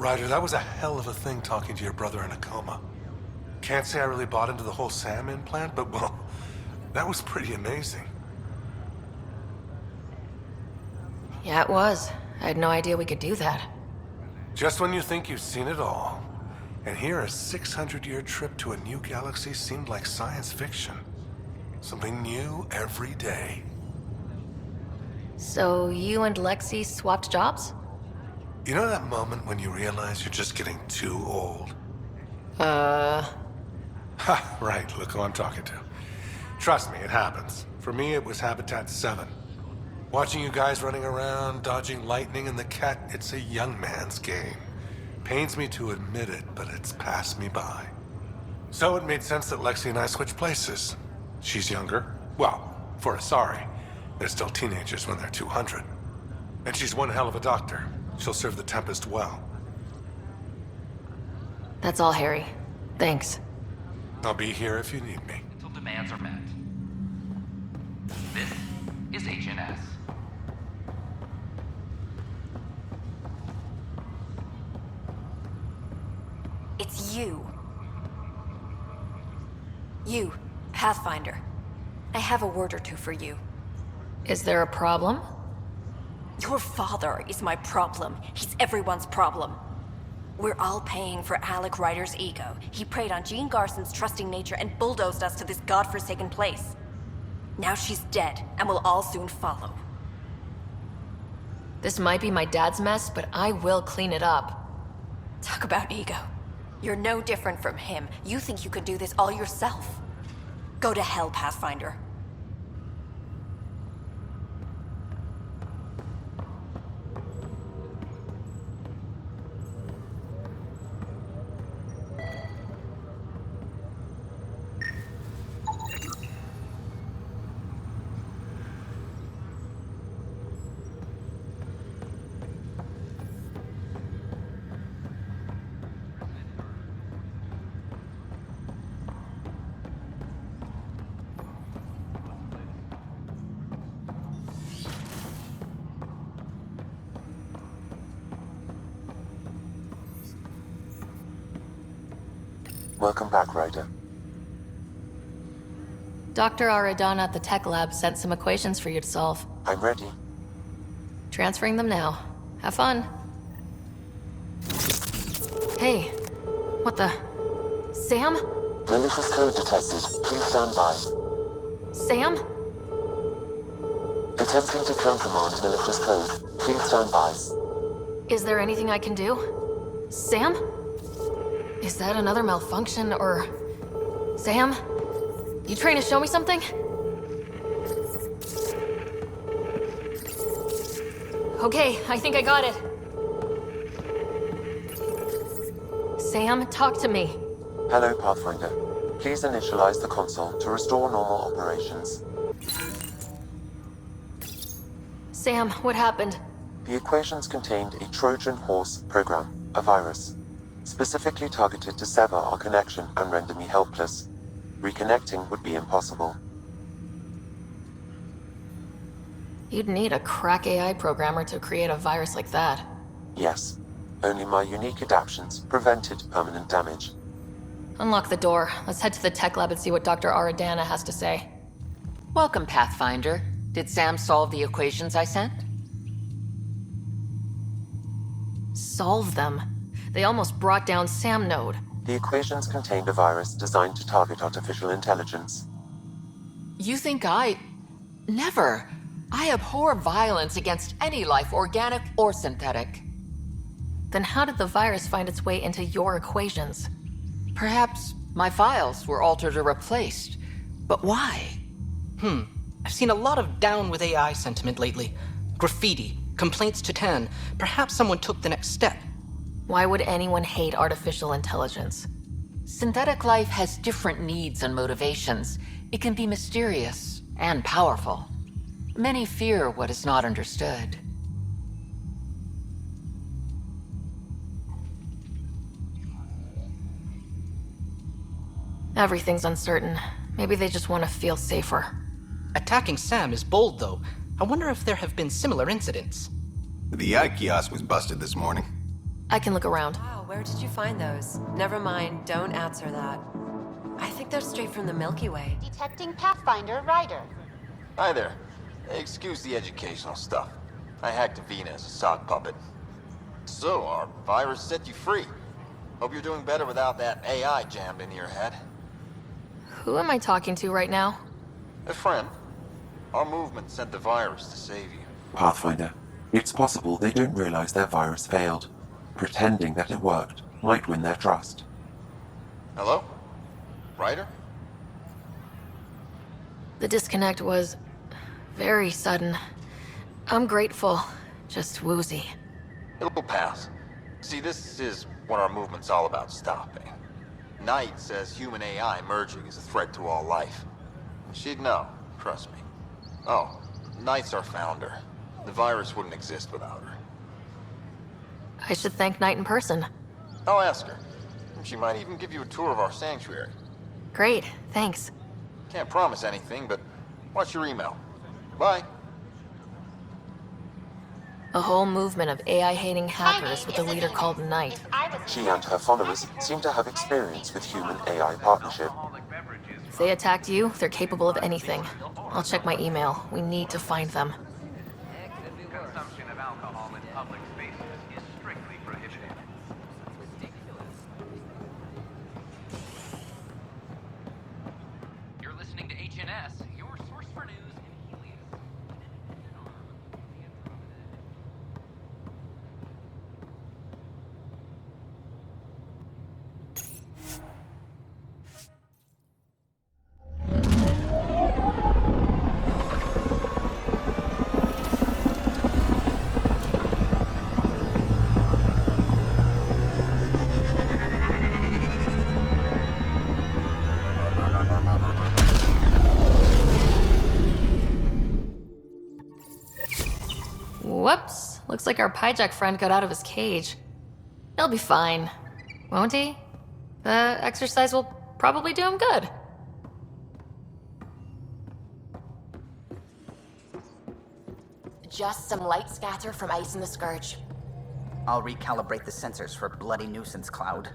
Ryder, that was a hell of a thing talking to your brother in a coma. Can't say I really bought into the whole Sam implant, but well, that was pretty amazing. Yeah, it was. I had no idea we could do that. Just when you think you've seen it all. And here a 600-year trip to a new galaxy seemed like science fiction. Something new every day. So you and Lexi swapped jobs? You know that moment when you realize you're just getting too old? Ha, right, look who I'm talking to. Trust me, it happens. For me, it was Habitat 7. Watching you guys running around, dodging lightning and the Kett, it's a young man's game. Pains me to admit it, but it's passed me by. So it made sense that Lexi and I switched places. She's younger. Well, for Asari. They're still teenagers when they're 200. And she's one hell of a doctor. She'll serve the Tempest well. That's all, Harry. Thanks. I'll be here if you need me. Until demands are met. This is HNS. It's you. You, Pathfinder. I have a word or two for you. Is there a problem? Your father is my problem. He's everyone's problem. We're all paying for Alec Ryder's ego. He preyed on Jean Garson's trusting nature and bulldozed us to this godforsaken place. Now she's dead, and we'll all soon follow. This might be my dad's mess, but I will clean it up. Talk about ego. You're no different from him. You think you could do this all yourself. Go to hell, Pathfinder. Welcome back, Ryder. Dr. Aradana at the tech lab sent some equations for you to solve. I'm ready. Transferring them now. Have fun. Hey, what the... Sam? Malicious code detected. Please stand by. Sam? Attempting to countermand malicious code. Please stand by. Is there anything I can do? Sam? Is that another malfunction, or... Sam? You trying to show me something? Okay, I think I got it. Sam, talk to me. Hello, Pathfinder. Please initialize the console to restore normal operations. Sam, what happened? The equations contained a Trojan horse program, a virus, specifically targeted to sever our connection and render me helpless. Reconnecting would be impossible. You'd need a crack AI programmer to create a virus like that. Yes. Only my unique adaptions prevented permanent damage. Unlock the door. Let's head to the tech lab and see what Dr. Aradana has to say. Welcome, Pathfinder. Did Sam solve the equations I sent? Solve them? They almost brought down Sam Node. The equations contained a virus designed to target artificial intelligence. You think I... Never. I abhor violence against any life, organic or synthetic. Then how did the virus find its way into your equations? Perhaps my files were altered or replaced. But why? I've seen a lot of down with AI sentiment lately. Graffiti, complaints to 10. Perhaps someone took the next step. Why would anyone hate artificial intelligence? Synthetic life has different needs and motivations. It can be mysterious and powerful. Many fear what is not understood. Everything's uncertain. Maybe they just want to feel safer. Attacking Sam is bold, though. I wonder if there have been similar incidents. The AI kiosk was busted this morning. I can look around. Wow, where did you find those? Never mind, don't answer that. I think they're straight from the Milky Way. Detecting Pathfinder Ryder. Hi there. Excuse the educational stuff. I hacked Avina as a sock puppet. So, our virus set you free. Hope you're doing better without that AI jammed into your head. Who am I talking to right now? A friend. Our movement sent the virus to save you. Pathfinder, it's possible they don't realize their virus failed. Pretending that it worked might win their trust. Hello? Ryder? The disconnect was very sudden. I'm grateful, just woozy. It'll pass. See, this is what our movement's all about stopping. Knight says human AI merging is a threat to all life. She'd know, trust me. Oh, Knight's our founder. The virus wouldn't exist without her. I should thank Knight in person. I'll ask her. She might even give you a tour of our sanctuary. Great, thanks. Can't promise anything, but watch your email. Bye. A whole movement of AI-hating hackers with a leader called Knight. She and her followers seem to have experience with human-AI partnership. If they attacked you, they're capable of anything. I'll check my email. We need to find them. Consumption of alcohol in public spaces is strictly prohibited. You're listening to HNS, your source for news in Helios. Whoops. Looks like our Pyjack friend got out of his cage. He'll be fine, won't he? The exercise will probably do him good. Just some light scatter from ice in the Scourge. I'll recalibrate the sensors for bloody nuisance cloud.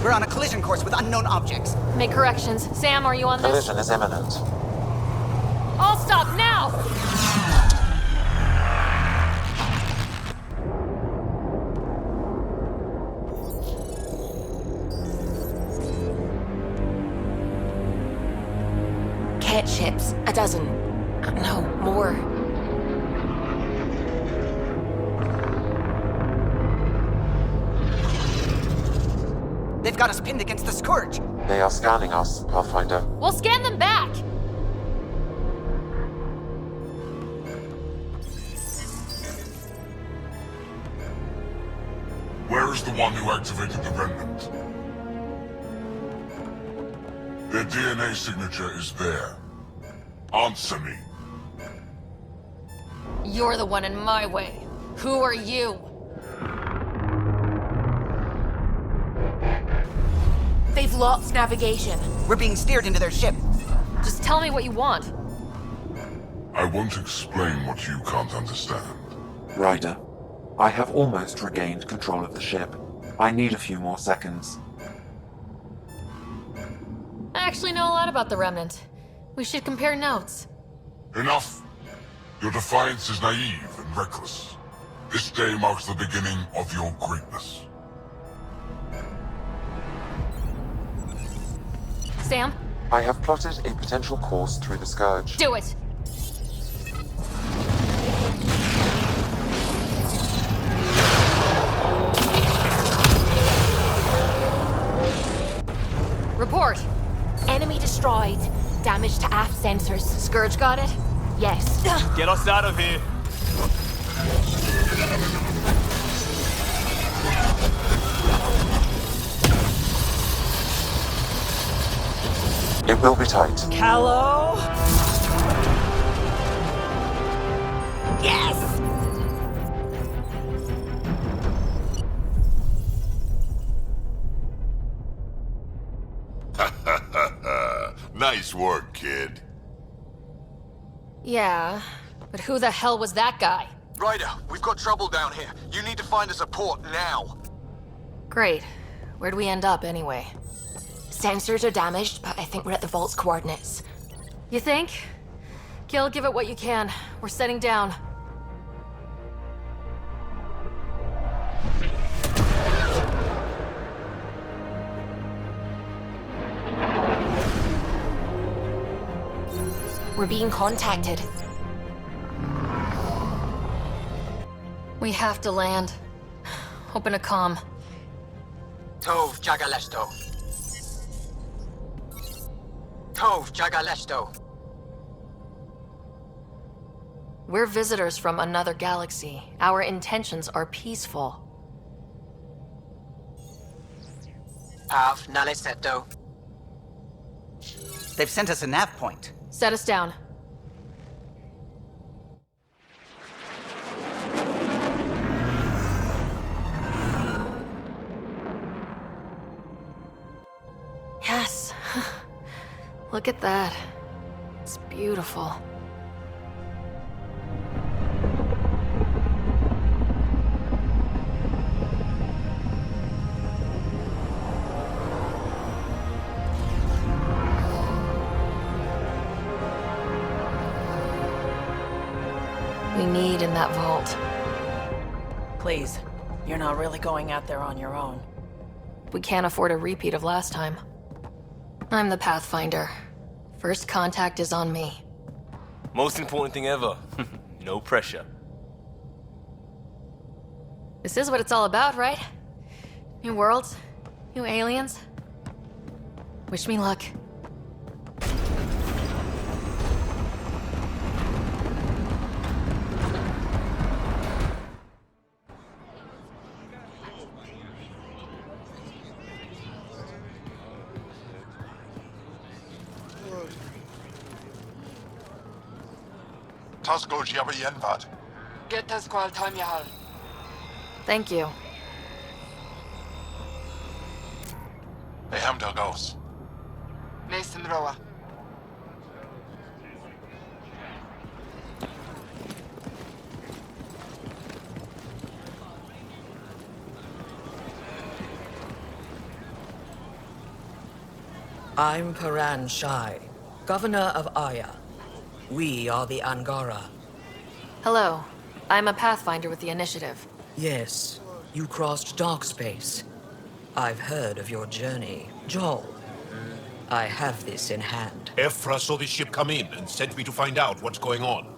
We're on a collision course with unknown objects. Make corrections. Sam, are you on this? Collision is imminent. All stop now! Kett ships, a dozen. No, more. They've got us pinned against the Scourge. They are scanning us, Pathfinder. We'll scan them back! Where is the one who activated the remnant? Their DNA signature is there. Answer me. You're the one in my way. Who are you? They've lost navigation. We're being steered into their ship. Just tell me what you want. I won't explain what you can't understand. Ryder, I have almost regained control of the ship. I need a few more seconds. I actually know a lot about the Remnant. We should compare notes. Enough! Your defiance is naive and reckless. This day marks the beginning of your greatness. Sam, I have plotted a potential course through the Scourge. do it! Report! Enemy destroyed. Damage to aft sensors. Scourge got it? Yes. Get us out of here! It will be tight. Kallo? Yes! Nice work, kid. Yeah, But who the hell was that guy? Ryder, we've got trouble down here. You need to find us a port now. Great. Where'd we end up, anyway? Sensors are damaged, but I think we're at the vault's coordinates. You think? Gill, give it what you can. We're setting down. We're being contacted. We have to land. Open a comm. Tov Jagalesto. Tov Jagalesto. We're visitors from another galaxy. Our intentions are peaceful. Av Naleseto. They've sent us a nav point. Set us down. Yes. Look at that. It's beautiful. We need in that vault. Please, you're not really going out there on your own. We can't afford a repeat of last time. I'm the Pathfinder. First contact is on me. Most important thing ever. No pressure. This is what it's all about, right? New worlds, new aliens. Wish me luck. Scourge jabber yenvad. Get das squal time yahal. Thank you. They hamdel goes. Mason Roa. I'm Paran Shai, Governor of Aya. We are the Angara. Hello. I'm a Pathfinder with the Initiative. Yes, you crossed dark space. I've heard of your journey, Joel. I have this in hand. Ephra saw the ship come in and sent me to find out what's going on.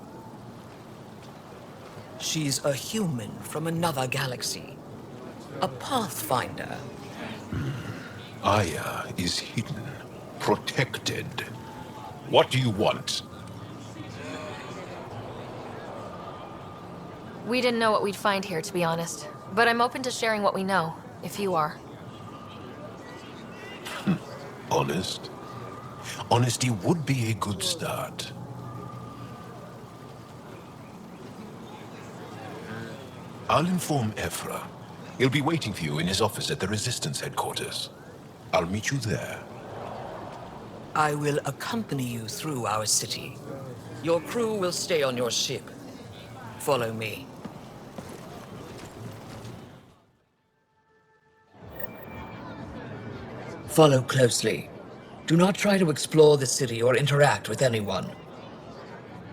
She's a human from another galaxy. A Pathfinder. Aya is hidden, protected. What do you want? We didn't know what we'd find here, to be honest. But I'm open to sharing what we know, if you are. Honest? Honesty would be a good start. I'll inform Ephra. He'll be waiting for you in his office at the Resistance headquarters. I'll meet you there. I will accompany you through our city. Your crew will stay on your ship. Follow me. Follow closely. Do not try to explore the city or interact with anyone.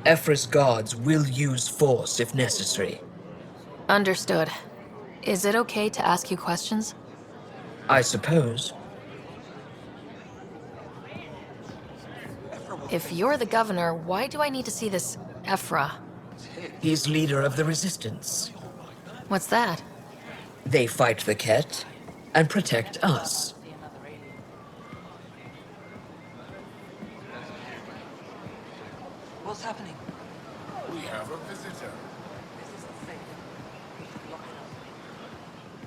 Ephra's guards will use force if necessary. Understood. Is it okay to ask you questions? I suppose. If you're the governor, why do I need to see this Ephra? He's leader of the Resistance. What's that? They fight the Kett and protect us. What's happening? We have a visitor.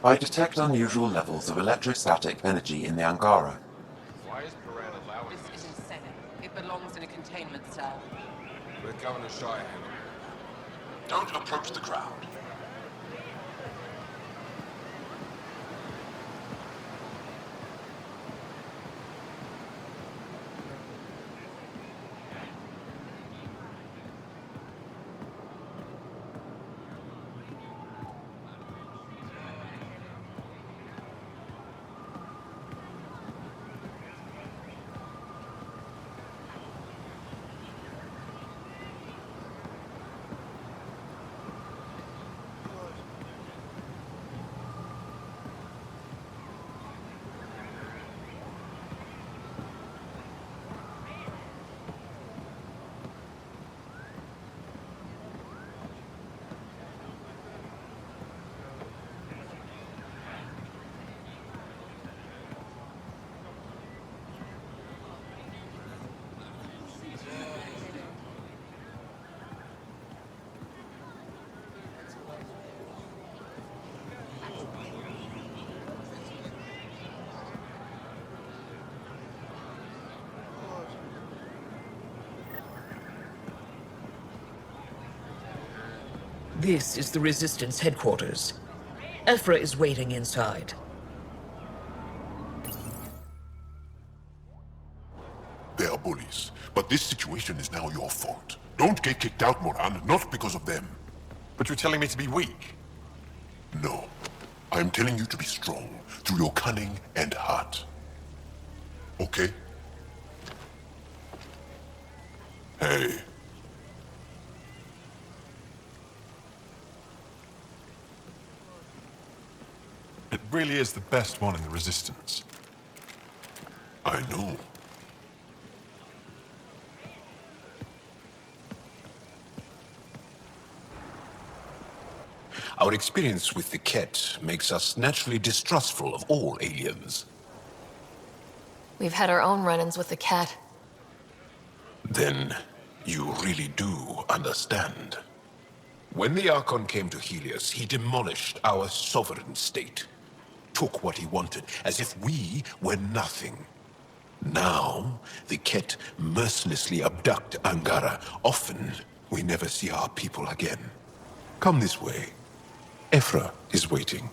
I detect unusual levels of electrostatic energy in the Angara. Why is Paran allowing This isn't Senate. It belongs in a containment cell. Let Governor Shai handle it. Don't approach the crowd. This is the Resistance headquarters. Ephra is waiting inside. They are bullies, but this situation is now your fault. Don't get kicked out, Moran, not because of them. But you're telling me to be weak? No. I'm telling you to be strong, through your cunning and heart. Okay? Hey. It really is the best one in the Resistance. I know. Our experience with the Kett makes us naturally distrustful of all aliens. We've had our own run-ins with the Kett. Then, you really do understand. When the Archon came to Helios, he demolished our sovereign state. Took what he wanted, as if we were nothing. Now, the Kett mercilessly abduct Angara. Often, we never see our people again. Come this way. Ephra is waiting.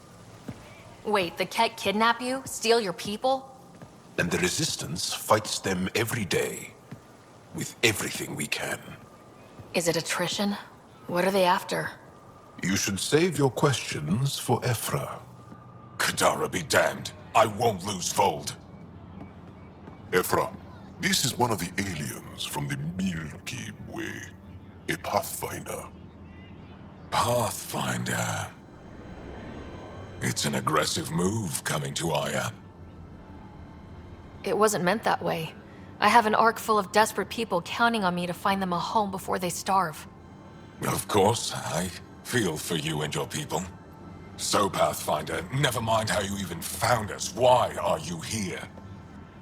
Wait, the Kett kidnap you? Steal your people? And the Resistance fights them every day. With everything we can. Is it attrition? What are they after? You should save your questions for Ephra. Kadara be damned. I won't lose Vold. Ephra, this is one of the aliens from the Milky Way. A Pathfinder. Pathfinder. It's an aggressive move coming to Aya. It wasn't meant that way. I have an ark full of desperate people counting on me to find them a home before they starve. Of course, I feel for you and your people. So, Pathfinder, never mind how you even found us. Why are you here?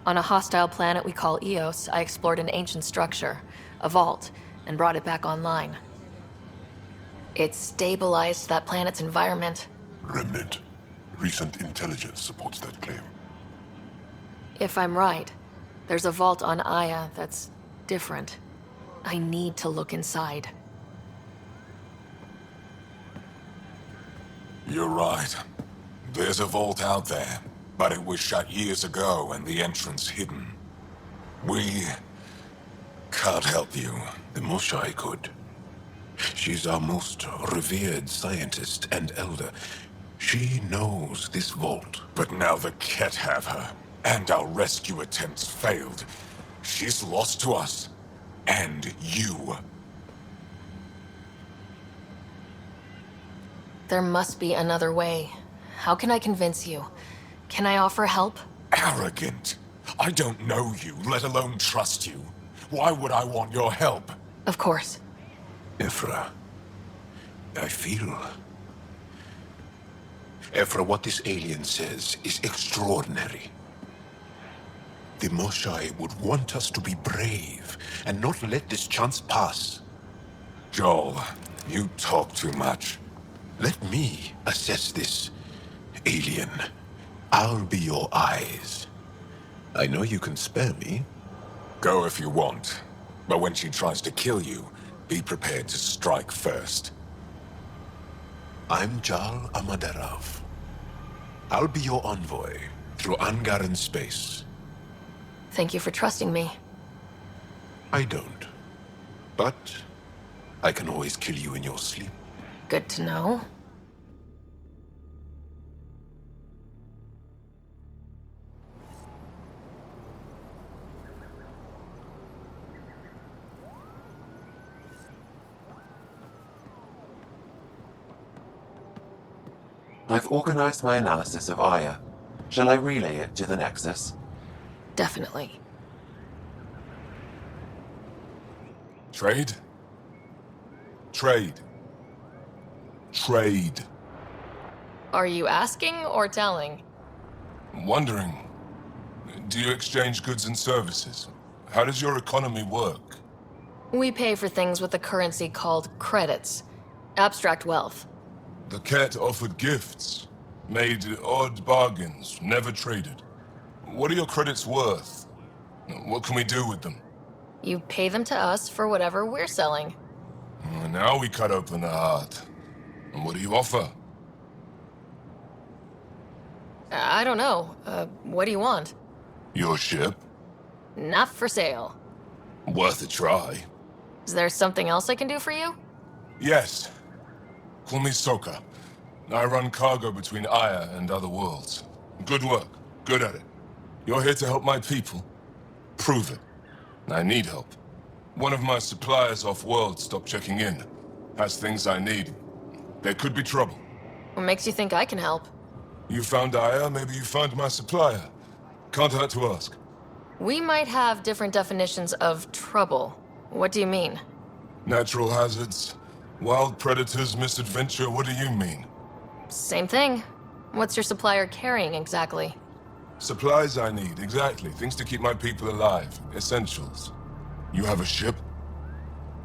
On a hostile planet we call Eos, I explored an ancient structure, a vault, and brought it back online. It stabilized that planet's environment. Remnant. Recent intelligence supports that claim. If I'm right, there's a vault on Aya that's different. I need to look inside. You're right. There's a vault out there, but it was shut years ago and the entrance hidden. We can't help you. The Moshai could. She's our most revered scientist and elder. She knows this vault. But now the Kett have her, and our rescue attempts failed. She's lost to us, and you. There must be another way. How can I convince you? Can I offer help? Arrogant. I don't know you, let alone trust you. Why would I want your help? Of course. Ephra, I feel... Ephra, what this alien says is extraordinary. The Moshai would want us to be brave and not let this chance pass. Joel, you talk too much. Let me assess this, alien. I'll be your eyes. I know you can spare me. Go if you want, but when she tries to kill you, be prepared to strike first. I'm Jal Amaderav. I'll be your envoy through Angaran space. Thank you for trusting me. I don't. But I can always kill you in your sleep. Good to know. I've organized my analysis of Aya. Shall I relay it to the Nexus? Definitely. Trade? Trade. Trade. Are you asking or telling? I'm wondering, do you exchange goods and services? How does your economy work? We pay for things with a currency called credits. Abstract wealth. The Kett offered gifts, made odd bargains, never traded. What are your credits worth? What can we do with them? You pay them to us for whatever we're selling. Now we cut open the heart. And what do you offer? I don't know. What do you want? Your ship? Not for sale. Worth a try. Is there something else I can do for you? Yes. Call me Soka. I run cargo between Aya and other worlds. Good work. Good at it. You're here to help my people. Prove it. I need help. One of my suppliers off-world stopped checking in. Has things I need. There could be trouble. What makes you think I can help? You found Aya, maybe you found my supplier. Can't hurt to ask. We might have different definitions of trouble. What do you mean? Natural hazards, wild predators, misadventure, what do you mean? Same thing. What's your supplier carrying exactly? Supplies I need, exactly. Things to keep my people alive. Essentials. You have a ship?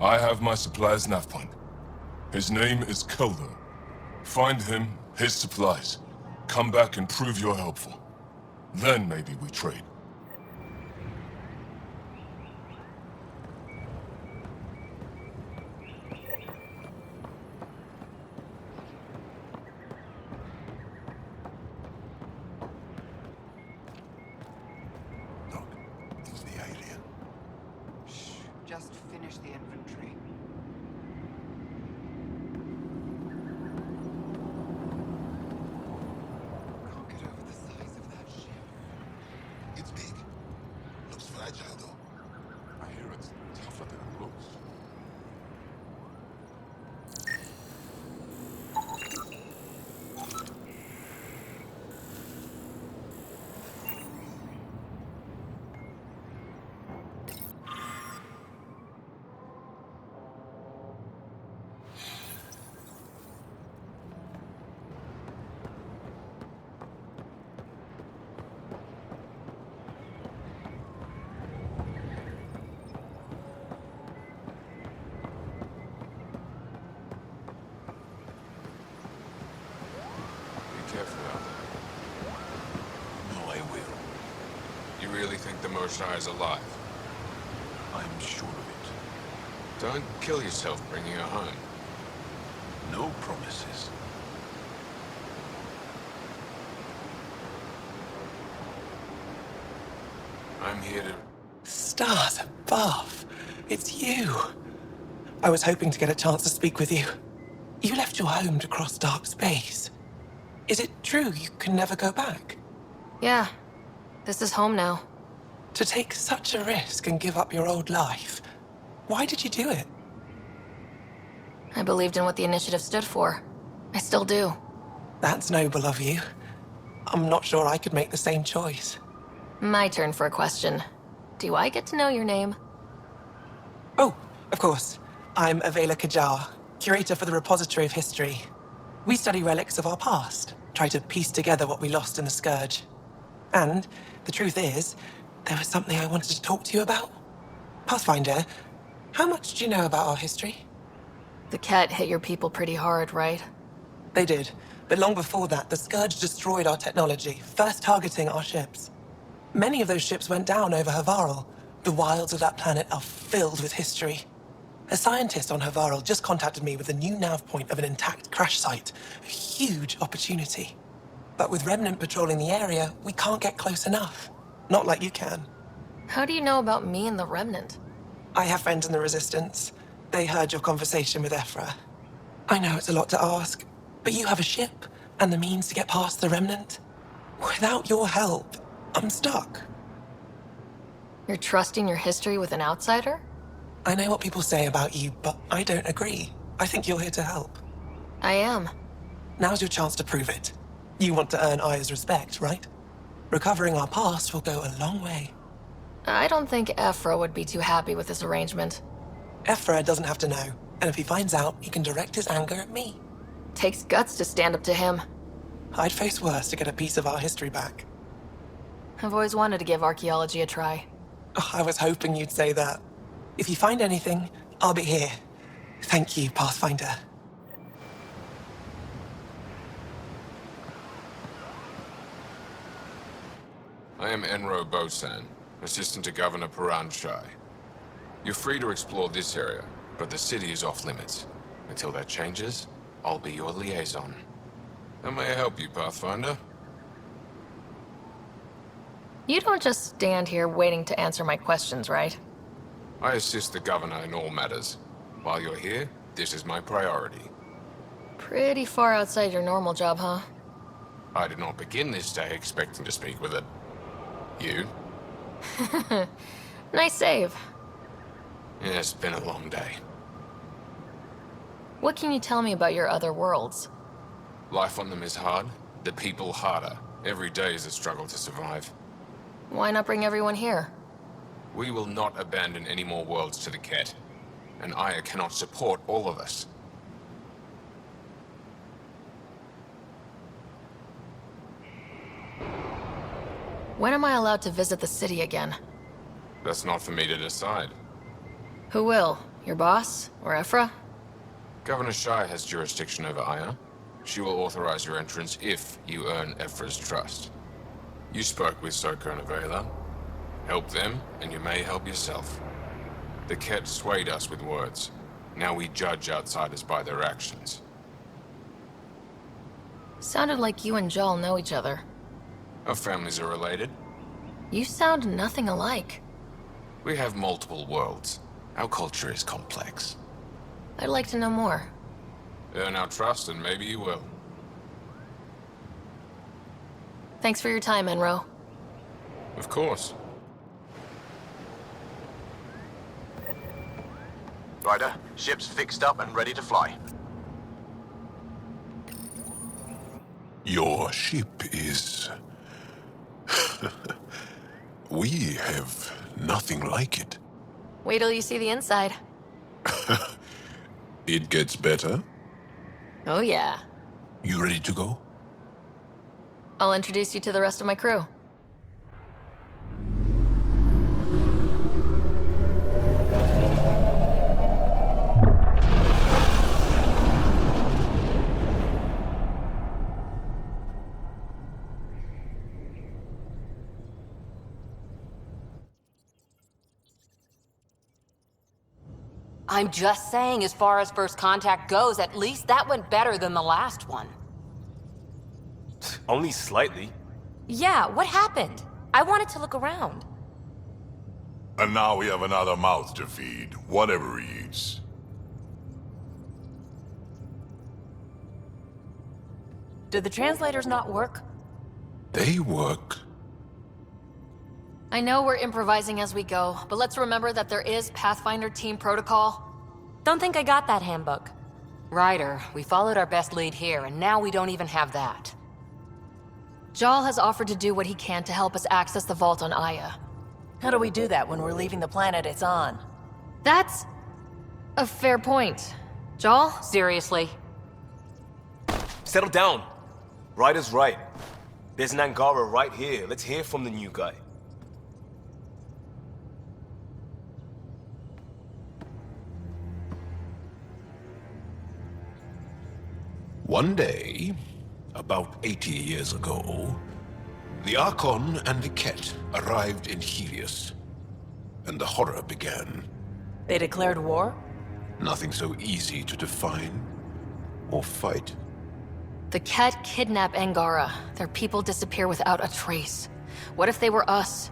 I have my supplier's nav point. His name is Kallo. Find him, his supplies. Come back and prove you're helpful. Then maybe we trade. Just finish the inventory. Can't get over the size of that ship. It's big. Looks fragile, though. I hear it's tougher than it looks. Is alive. I'm sure of it. Don't kill yourself bringing her home. No promises. I'm here to... Stars above! It's you! I was hoping to get a chance to speak with you. You left your home to cross dark space. Is it true you can never go back? Yeah. This is home now. To take such a risk and give up your old life, why did you do it? I believed in what the initiative stood for. I still do. That's noble of you. I'm not sure I could make the same choice. My turn for a question. Do I get to know your name? Oh, of course. I'm Avela Kajar, curator for the Repository of History. We study relics of our past, try to piece together what we lost in the Scourge. And the truth is, there was something I wanted to talk to you about. Pathfinder, how much do you know about our history? The Kett hit your people pretty hard, right? They did, but long before that, the Scourge destroyed our technology, first targeting our ships. Many of those ships went down over Havarl. The wilds of that planet are filled with history. A scientist on Havarl just contacted me with a new nav point of an intact crash site. A huge opportunity. But with Remnant patrolling the area, we can't get close enough. Not like you can. How do you know about me and the Remnant? I have friends in the Resistance. They heard your conversation with Ephra. I know it's a lot to ask, but you have a ship and the means to get past the Remnant. Without your help, I'm stuck. You're trusting your history with an outsider? I know what people say about you, but I don't agree. I think you're here to help. I am. Now's your chance to prove it. You want to earn Aya's respect, right? Recovering our past will go a long way. I don't think Ephra would be too happy with this arrangement. Ephra doesn't have to know, and if he finds out, he can direct his anger at me. Takes guts to stand up to him. I'd face worse to get a piece of our history back. I've always wanted to give archaeology a try. Oh, I was hoping you'd say that. If you find anything, I'll be here. Thank you, Pathfinder. I am Enro Bosan, assistant to Governor Paranshai. You're free to explore this area, but the city is off limits. Until that changes, I'll be your liaison. How may I help you, Pathfinder? You don't just stand here waiting to answer my questions, right? I assist the governor in all matters. While you're here, this is my priority. Pretty far outside your normal job, huh? I did not begin this day expecting to speak with it. You? Nice save. Yeah, it's been a long day. What can you tell me about your other worlds? Life on them is hard, the people harder. Every day is a struggle to survive. Why not bring everyone here? We will not abandon any more worlds to the Kett, and Aya cannot support all of us. When am I allowed to visit the city again? That's not for me to decide. Who will? Your boss? Or Ephra? Governor Shai has jurisdiction over Aya. She will authorize your entrance if you earn Ephra's trust. You spoke with Soko and Avela. Help them, and you may help yourself. The Kett swayed us with words. Now we judge outsiders by their actions. Sounded like you and Gill know each other. Our families are related. You sound nothing alike. We have multiple worlds. Our culture is complex. I'd like to know more. Earn our trust, and maybe you will. Thanks for your time, Enro. Of course. Ryder, ship's fixed up and ready to fly. Your ship is... We have nothing like it. Wait till you see the inside. It gets better. Oh yeah. You ready to go? I'll introduce you to the rest of my crew. I'm just saying, as far as first contact goes, at least that went better than the last one. Only slightly. Yeah, what happened? I wanted to look around. And now we have another mouth to feed, whatever he eats. Did the translators not work? They work. I know we're improvising as we go, but let's remember that there is Pathfinder team protocol. Don't think I got that handbook. Ryder, we followed our best lead here, and now we don't even have that. Gill has offered to do what he can to help us access the vault on Aya. How do we do that when we're leaving the planet it's on? That's a fair point. Gill? Seriously? Settle down. Ryder's right. There's an Angara right here. Let's hear from the new guy. One day, about 80 years ago, the Archon and the Kett arrived in Helios, and the horror began. They declared war? Nothing so easy to define or fight. The Kett kidnap Angara. Their people disappear without a trace. What if they were us?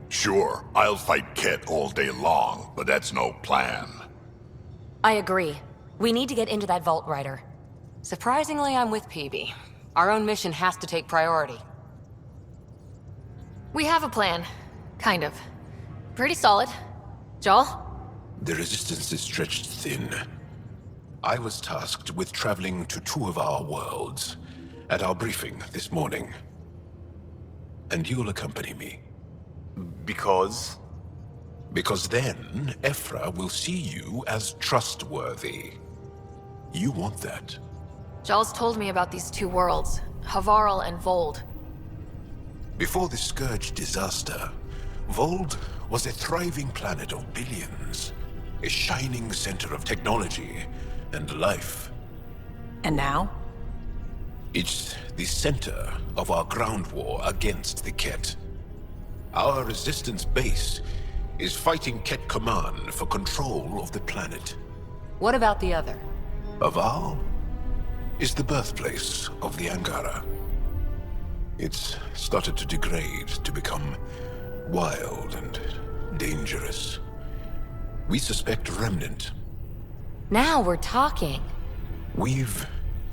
Sure, I'll fight Kett all day long, but that's no plan. I agree. We need to get into that vault, Ryder. Surprisingly, I'm with PB. Our own mission has to take priority. We have a plan. Kind of. Pretty solid. Gill? The resistance is stretched thin. I was tasked with traveling to two of our worlds at our briefing this morning. And you'll accompany me. Because? Because then, Ephra will see you as trustworthy. You want that. Gill's told me about these two worlds, Havarl and Vold. Before the Scourge disaster, Vold was a thriving planet of billions. A shining center of technology and life. And now? It's the center of our ground war against the Kett. Our resistance base is fighting Kett Command for control of the planet. What about the other? Aval is the birthplace of the Angara. It's started to degrade, to become wild and dangerous. We suspect Remnant. Now we're talking. We've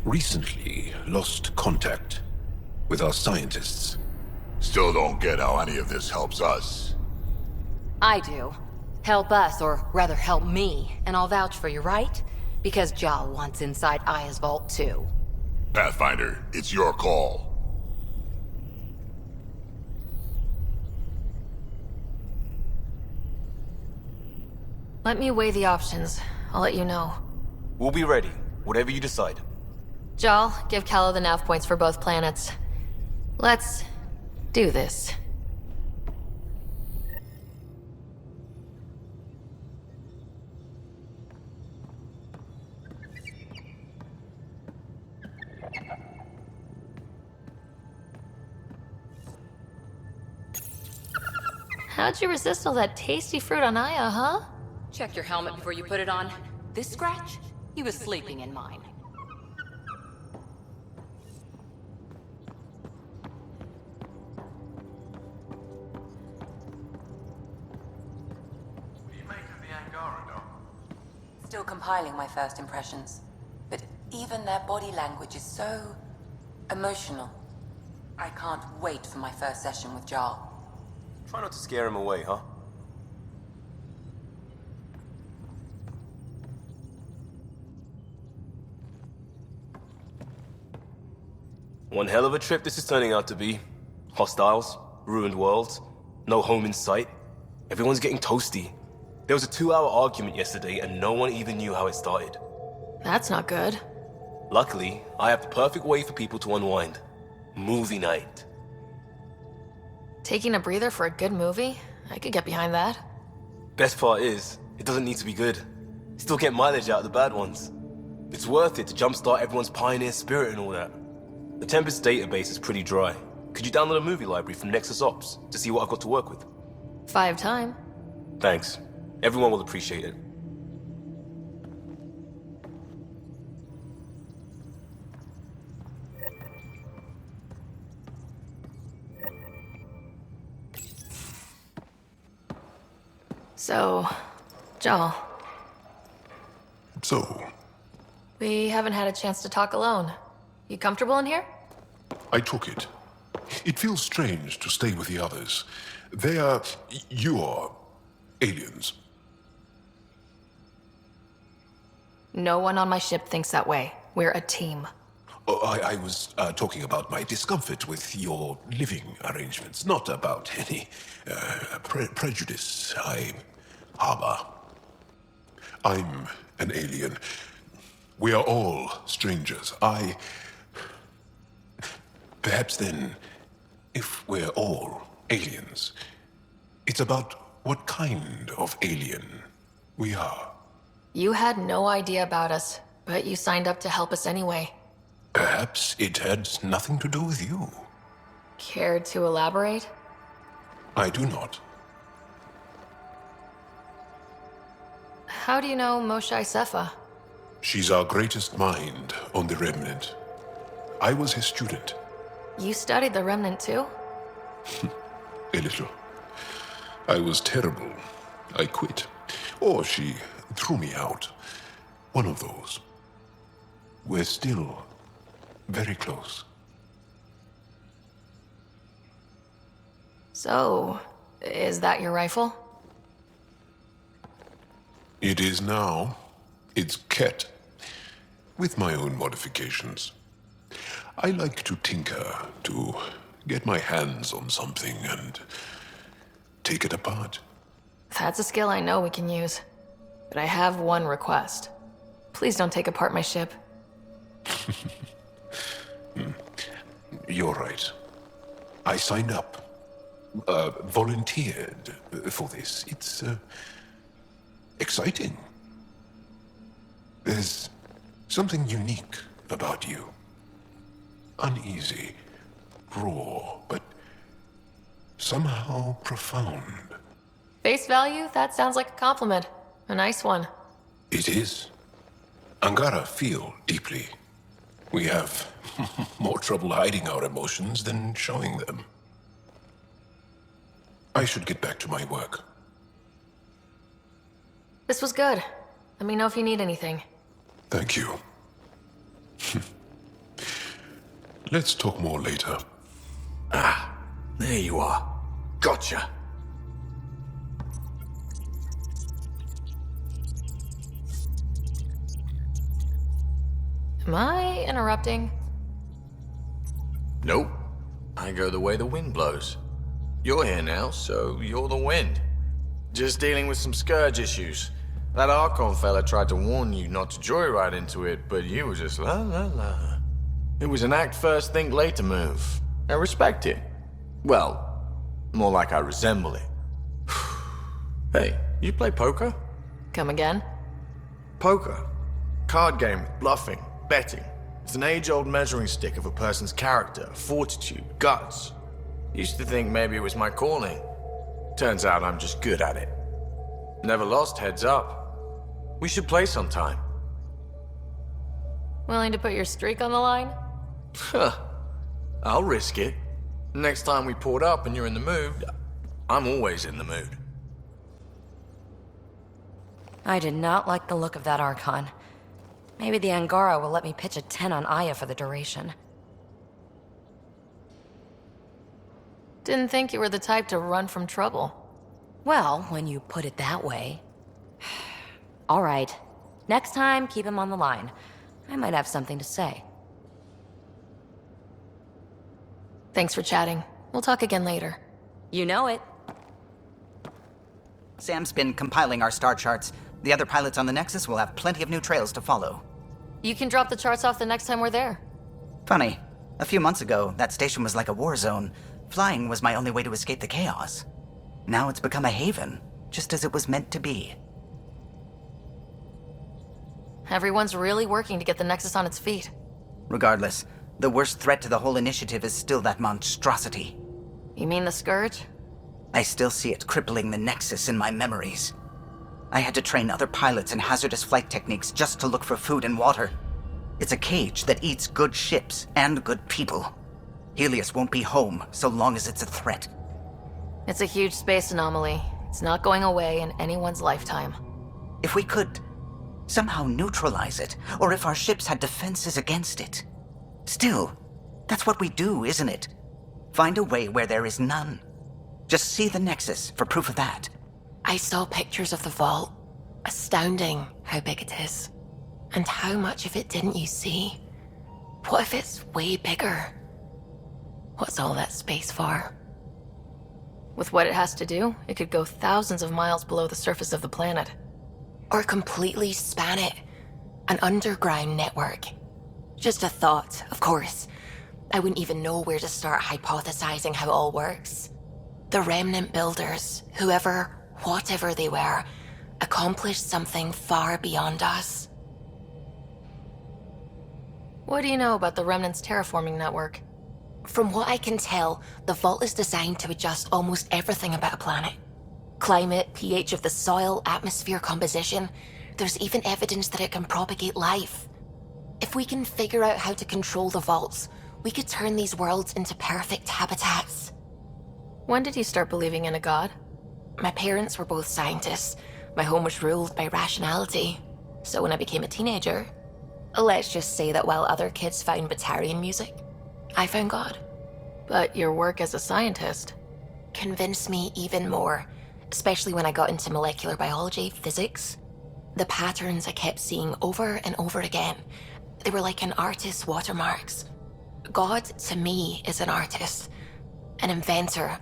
recently lost contact with our scientists. Still don't get how any of this helps us. I do. Help us, or rather help me, and I'll vouch for you, right? Because Gill wants inside Aya's vault too. Pathfinder, it's your call. Let me weigh the options. I'll let you know. We'll be ready, whatever you decide. Gill, give Kallo the nav points for both planets. Let's do this. How'd you resist all that tasty fruit on Aya, huh? Check your helmet before you put it on. This scratch? He was sleeping in mine. What do you make of the Angara, Doc? Still compiling my first impressions. But even their body language is so emotional. I can't wait for my first session with Gill. Try not to scare him away, huh? One hell of a trip this is turning out to be. Hostiles, ruined worlds, no home in sight. Everyone's getting toasty. There was a 2-hour argument yesterday and no one even knew how it started. That's not good. Luckily, I have the perfect way for people to unwind. Movie night. Taking a breather for a good movie? I could get behind that. Best part is, it doesn't need to be good. Still get mileage out of the bad ones. It's worth it to jumpstart everyone's pioneer spirit and all that. The Tempest database is pretty dry. Could you download a movie library from Nexus Ops to see what I've got to work with? 5 time. Thanks. Everyone will appreciate it. So, Gill, So, we haven't had a chance to talk alone. You comfortable in here? I took it. It feels strange to stay with the others. They are... you are... aliens. No one on my ship thinks that way. We're a team. Oh, I was talking about my discomfort with your living arrangements, not about any prejudice I harbor. I'm an alien. We are all strangers. Perhaps then, if we're all aliens, it's about what kind of alien we are. You had no idea about us, but you signed up to help us anyway. Perhaps it had nothing to do with you. Care to elaborate? I do not. How do you know Moshae Sefa? She's our greatest mind on the Remnant. I was his student. You studied the Remnant too? A little. I was terrible. I quit. Or she threw me out. One of those. We're still very close. So, is that your rifle? It is now. It's Kett. With my own modifications. I like to tinker, to get my hands on something and take it apart. That's a skill I know we can use. But I have one request. Please don't take apart my ship. You're right. I signed up. Volunteered for this. It's exciting. There's something unique about you. Uneasy, raw, but somehow profound. Face value? That sounds like a compliment. A nice one. It is. Angara feel deeply. We have more trouble hiding our emotions than showing them. I should get back to my work. This was good. Let me know if you need anything. Thank you. Let's talk more later. Ah, there you are. Gotcha. Am I interrupting? Nope. I go the way the wind blows. You're here now, so you're the wind. Just dealing with some Scourge issues. That Archon fella tried to warn you not to joyride into it, but you were just la la la. It was an act first, think later move. I respect it. Well, more like I resemble it. Hey, you play poker? Come again? Poker. Card game with bluffing, betting. It's an age-old measuring stick of a person's character, fortitude, guts. Used to think maybe it was my calling. Turns out I'm just good at it. Never lost, heads up. We should play sometime. Willing to put your streak on the line? Huh. I'll risk it. Next time we port up and you're in the mood, I'm always in the mood. I did not like the look of that Archon. Maybe the Angara will let me pitch a 10 on Aya for the duration. Didn't think you were the type to run from trouble. Well, when you put it that way. All right. Next time, keep him on the line. I might have something to say. Thanks for chatting. We'll talk again later. You know it. Sam's been compiling our star charts. The other pilots on the Nexus will have plenty of new trails to follow. You can drop the charts off the next time we're there. Funny. A few months ago, that station was like a war zone. Flying was my only way to escape the chaos. Now it's become a haven, just as it was meant to be. Everyone's really working to get the Nexus on its feet. Regardless, the worst threat to the whole initiative is still that monstrosity. You mean the Scourge? I still see it crippling the Nexus in my memories. I had to train other pilots in hazardous flight techniques just to look for food and water. It's a cage that eats good ships and good people. Helios won't be home so long as it's a threat. It's a huge space anomaly. It's not going away in anyone's lifetime. If we could somehow neutralize it, or if our ships had defenses against it. Still, that's what we do, isn't it? Find a way where there is none. Just see the Nexus for proof of that. I saw pictures of the vault. Astounding how big it is. And how much of it didn't you see? What if it's way bigger? What's all that space for? With what it has to do, it could go thousands of miles below the surface of the planet. Or completely span it. An underground network. Just a thought, of course. I wouldn't even know where to start hypothesizing how it all works. The Remnant builders, whoever, whatever they were, accomplished something far beyond us. What do you know about the Remnant's terraforming network? From what I can tell, the vault is designed to adjust almost everything about a planet. Climate, pH of the soil, atmosphere composition. There's even evidence that it can propagate life. If we can figure out how to control the vaults, we could turn these worlds into perfect habitats. When did you start believing in a god? My parents were both scientists. My home was ruled by rationality. So when I became a teenager, let's just say that while other kids found Batarian music, I found God. But your work as a scientist convinced me even more, especially when I got into molecular biology, physics. The patterns I kept seeing over and over again, they were like an artist's watermarks. God, to me, is an artist, an inventor,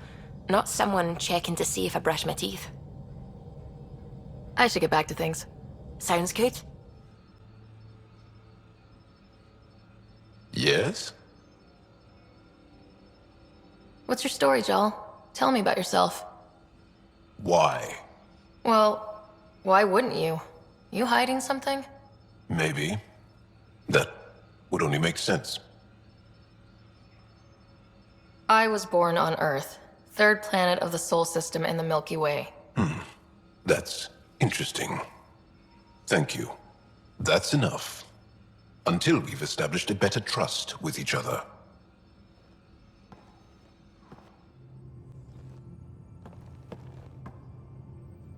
not someone checking to see if I brush my teeth. I should get back to things. Sounds good? Yes? What's your story, Gill? Tell me about yourself. Why? Well, why wouldn't you? You hiding something? Maybe. That would only make sense. I was born on Earth, third planet of the Sol system in the Milky Way. That's interesting. Thank you. That's enough. Until we've established a better trust with each other.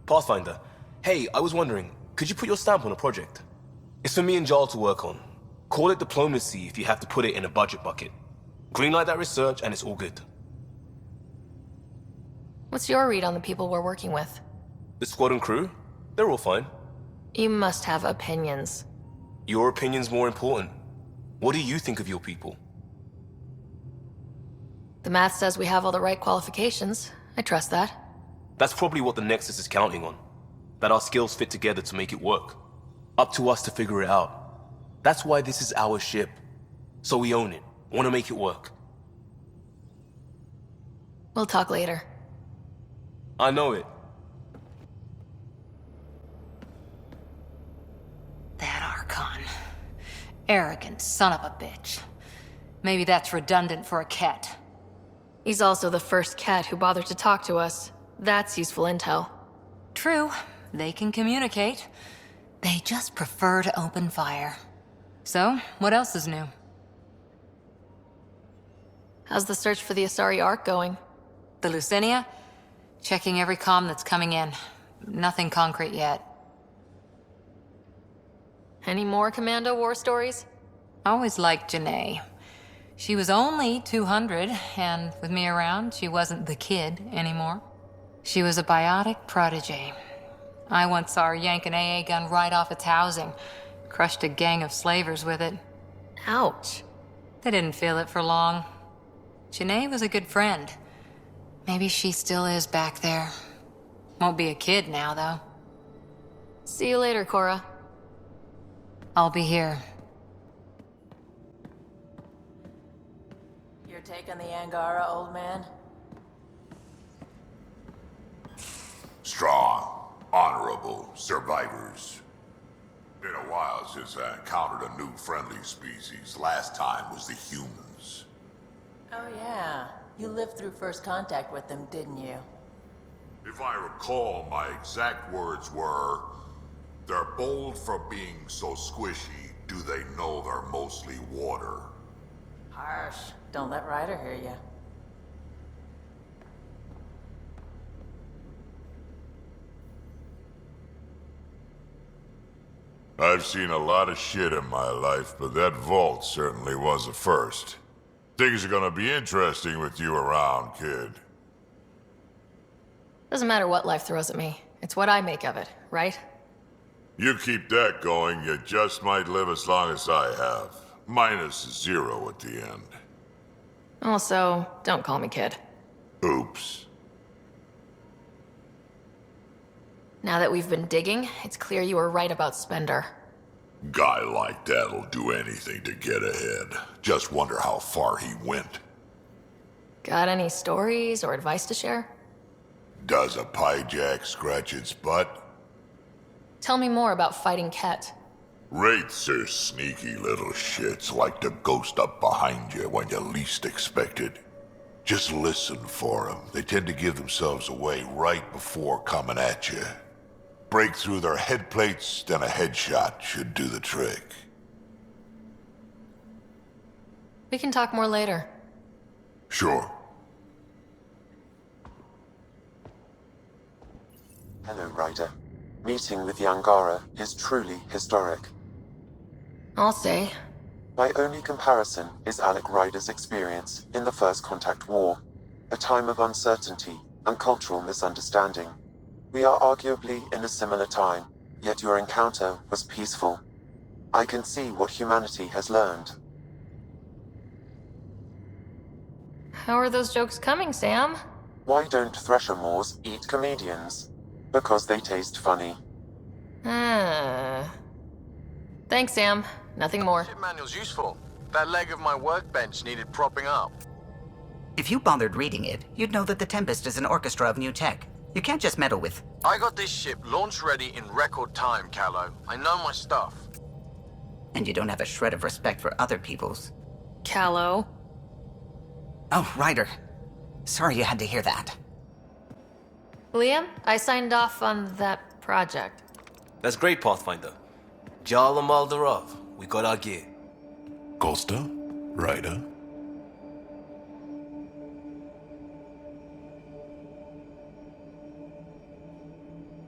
Pathfinder, hey, I was wondering, could you put your stamp on a project? It's for me and Jarl to work on. Call it diplomacy if you have to put it in a budget bucket. Greenlight that research and it's all good. What's your read on the people we're working with? The squad and crew? They're all fine. You must have opinions. Your opinion's more important. What do you think of your people? The math says we have all the right qualifications. I trust that. That's probably what the Nexus is counting on. That our skills fit together to make it work. Up to us to figure it out. That's why this is our ship. So we own it. Want to make it work. We'll talk later. I know it. That Archon. Arrogant son of a bitch. Maybe that's redundant for a Kett. He's also the first Kett who bothered to talk to us. That's useful intel. True. They can communicate. They just prefer to open fire. So, what else is new? How's the search for the Asari Ark going? The Lucinia? Checking every comm that's coming in. Nothing concrete yet. Any more Commando war stories? Always liked Janae. She was only 200, and with me around, she wasn't the kid anymore. She was a biotic protege. I once saw her yank an AA gun right off its housing. Crushed a gang of slavers with it. Ouch. They didn't feel it for long. Janae was a good friend. Maybe she still is back there. Won't be a kid now, though. See you later, Cora. I'll be here. You're taking the Angara, old man? Strong, honorable survivors. Been a while since I encountered a new friendly species. Last time was the humans. Oh yeah. You lived through first contact with them, didn't you? If I recall, my exact words were, "They're bold for being so squishy. Do they know they're mostly water?" Harsh. Don't let Ryder hear you. I've seen a lot of shit in my life, but that vault certainly was a first. Things are gonna be interesting with you around, kid. Doesn't matter what life throws at me. It's what I make of it, right? You keep that going, you just might live as long as I have. Minus 0 at the end. Also, don't call me kid. Oops. Now that we've been digging, it's clear you were right about Spender. Guy like that'll do anything to get ahead. Just wonder how far he went. Got any stories or advice to share? Does a pyjak scratch its butt? Tell me more about fighting Kett. Wraiths are sneaky little shits, like to ghost up behind you when you least expect it. Just listen for them. They tend to give themselves away right before coming at you. Break through their head plates, then a headshot should do the trick. We can talk more later. Sure. Hello, Ryder. Meeting with the Angara is truly historic. I'll say. My only comparison is Alec Ryder's experience in the First Contact War, a time of uncertainty and cultural misunderstanding. We are arguably in a similar time, yet your encounter was peaceful. I can see what humanity has learned. How are those jokes coming, Sam? Why don't Thresher Moors eat comedians? Because they taste funny. Thanks, Sam. Nothing more. Ship manual's useful. That leg of my workbench needed propping up. If you bothered reading it, you'd know that the Tempest is an orchestra of new tech. You can't just meddle with... I got this ship launch ready in record time, Kallo. I know my stuff. And you don't have a shred of respect for other people's. Kallo. Oh, Ryder. Sorry you had to hear that. Liam, I signed off on that project. That's great, Pathfinder. Jarl and Maldarov, we got our gear. Costa? Ryder?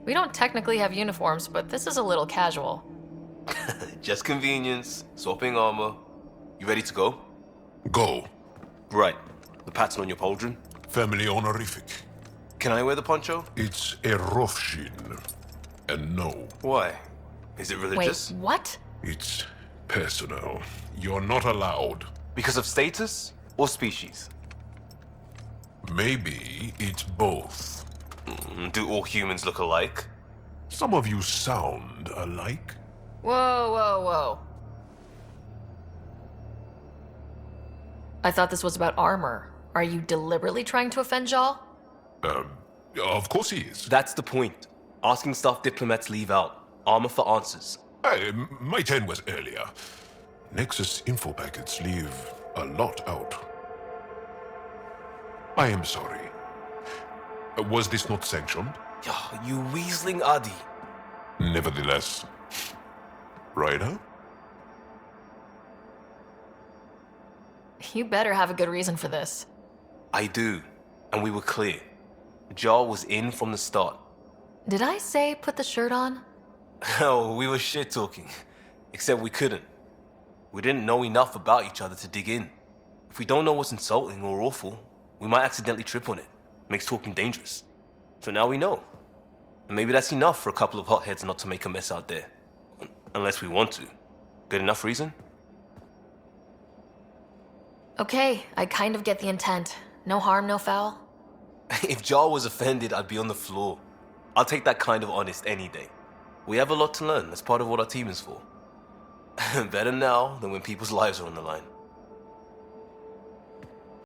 We don't technically have uniforms, but this is a little casual. Just convenience, swapping armor. You ready to go? Go. Right. The pattern on your pauldron? Family honorific. Can I wear the poncho? It's a Rofshin. And no. Why? Is it religious? Wait, what? It's personal. You're not allowed. Because of status or species? Maybe it's both. Do all humans look alike? Some of you sound alike. Whoa, whoa, whoa. I thought this was about armor. Are you deliberately trying to offend Gill? Of course he is. That's the point. Asking stuff diplomats leave out. Armor for answers. Hey, my turn was earlier. Nexus info packets leave a lot out. I am sorry. Was this not sanctioned? You weaseling Adi. Nevertheless. Ryder? You better have a good reason for this. I do. And we were clear. Gill was in from the start. Did I say put the shirt on? Oh, we were shit-talking. Except we couldn't. We didn't know enough about each other to dig in. If we don't know what's insulting or awful, we might accidentally trip on it. Makes talking dangerous. So now we know. And maybe that's enough for a couple of hotheads not to make a mess out there. Unless we want to. Good enough reason? Okay, I kind of get the intent. No harm, no foul. If Gill was offended, I'd be on the floor. I'll take that kind of honest any day. We have a lot to learn. That's part of what our team is for. Better now than when people's lives are on the line.